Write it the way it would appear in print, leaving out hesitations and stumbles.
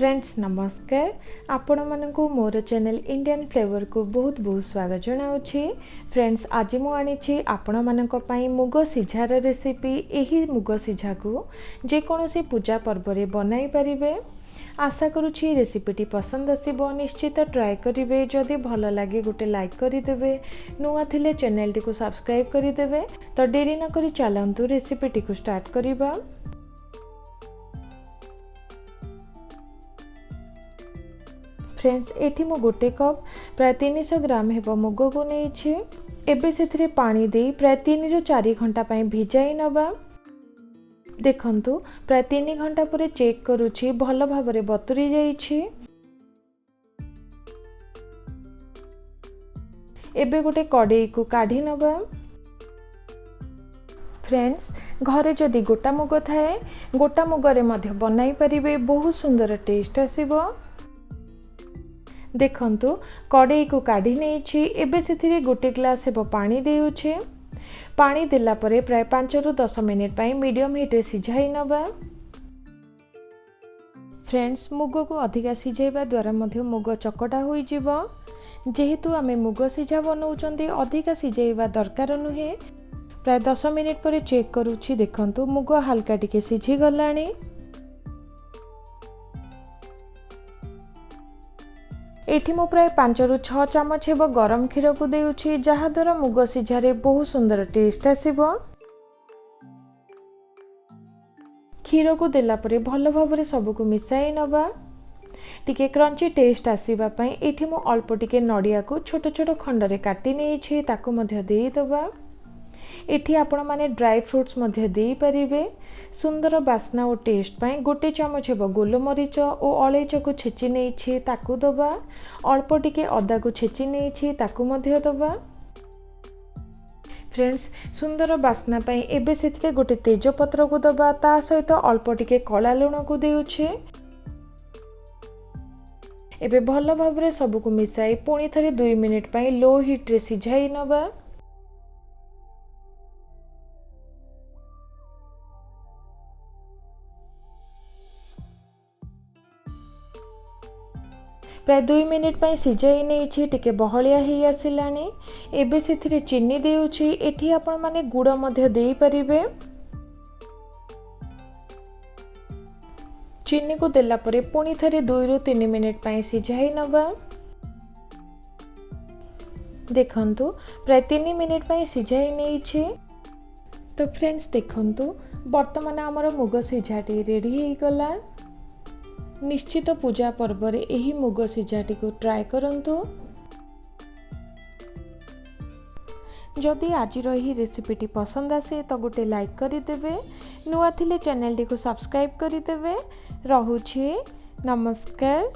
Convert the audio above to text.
Friends नमस्कार आपण मानकु मोर channel Indian flavour को बहुत बहुत स्वागत जनाऊँगी। फ्रेंड्स आज मु आनी आपण मानक पई मुग सिझार रेसिपी। एही मुग सिझा को जेकोसी पूजा पर्व रे बनाई परिबे। आशा करुछि रेसिपीटी पसंद आसीबो। निश्चित ट्राए करिवे। जदि भल लगे गोटे लाइक करदेवे, नुआ थिले चैनल टी को सब्सक्राइब करदेवे। तो देरी न करी चलंतु रेसिपीटी को स्टार्ट करिबा। फ्रेंड्स एठी मु गोटे कप प्राय 300 ग्राम हेबो मुग को नेछि। एबे सेथिरे पानी देई प्राय 3 रु 4 घंटा पई भिजाई नबा। देखंतु प्राय 3 घंटा परे चेक करूछि भल भाबरे बतुरी जाईछि। एबे गोटे कड़ाई को काढी नबा। फ्रेंड्स घरे जदि गोटा मुग थाए गोटा मुगरे मध्य बनाई परिबे। बहुत सुंदर टेस्ट आसीबो। देखंतु कड़ाई को काढी नेछि। एबे सेथिरे गोटे ग्लास हेबो पानी देउछे। पानी देला परे प्राय 5 रु 10 मिनिट पई मीडियम हीट रे सिझाई नबा। फ्रेंड्स मुग को अधिका सिझाइबा द्वारा मध्य मुग चकटा होई जिवो। जेहेतु आमे मुग सिझा बनाउचंती अधिका सिझाइबा दरकार नुहे। प्राय 10 मिनिट परे चेक करूछि। देखंतु मुग हल्का टिके सिझी गलानी। एठी मु प्राय 5 रु 6 चमच हेबो गरम क्षीर को देउछि, जहा द्वारा मुग सिझारे बहुत सुंदर टेस्ट आसीबो। क्षीर को देला परे भल भाबरे सब को मिसाई नबा। टिके क्रंची टेस्ट आसीबा पई एठी मु अल्प टिके नडिया को छोट छोट खंड रे काटी नेछि, ताको मध्य देई दबा। एठी आपण माने ड्राई फ्रूट्स मध्य देई परिबे। सुंदर बास्ना और टेस्ट पाई गोटे चमच हेबो गोलमरीच और अलैच को छेची नेछि, ताकू दबा। अल्प टिके अदा को छेची नेछि, ताकू मध्य दबा। फ्रेंड्स सुंदर बास्ना पाई एबे सेथिरे गोटे तेजपत्र को दबा। ता सहित अल्प टिके कला लूण को देउछे। एबे भल भाबरे सब को मिसाई पुणी थरे 2 मिनिट पाई लो हीट रे सिझाई नबा। प्राय 2 मिनिट पई सिझाई नेछि। टिके बहलिया हेई आसिलानी। एबे सेथिरे चीनी देउछि। एठी आपण माने गुड़ मध्य देई परिबे। चीनी को देला परे पुणी थरे 2 रु 3 मिनिट पई सिझाई नबा। देखंतु प्राय 3 मिनिट पई सिझाई नेछि। तो फ्रेंड्स देखंतु वर्तमान हमर मुग सिझाटी रेडी हेई गला। निश्चित पूजा पर्व रे एही मुग सिझाटी को ट्राए करंतु। जदि आज रही रेसिपीटी पसंद आसे तो गोटे लाइक करदेवे। नुआ थिले चैनल टी को सब्सक्राइब करदेवे। रहुछि नमस्कार।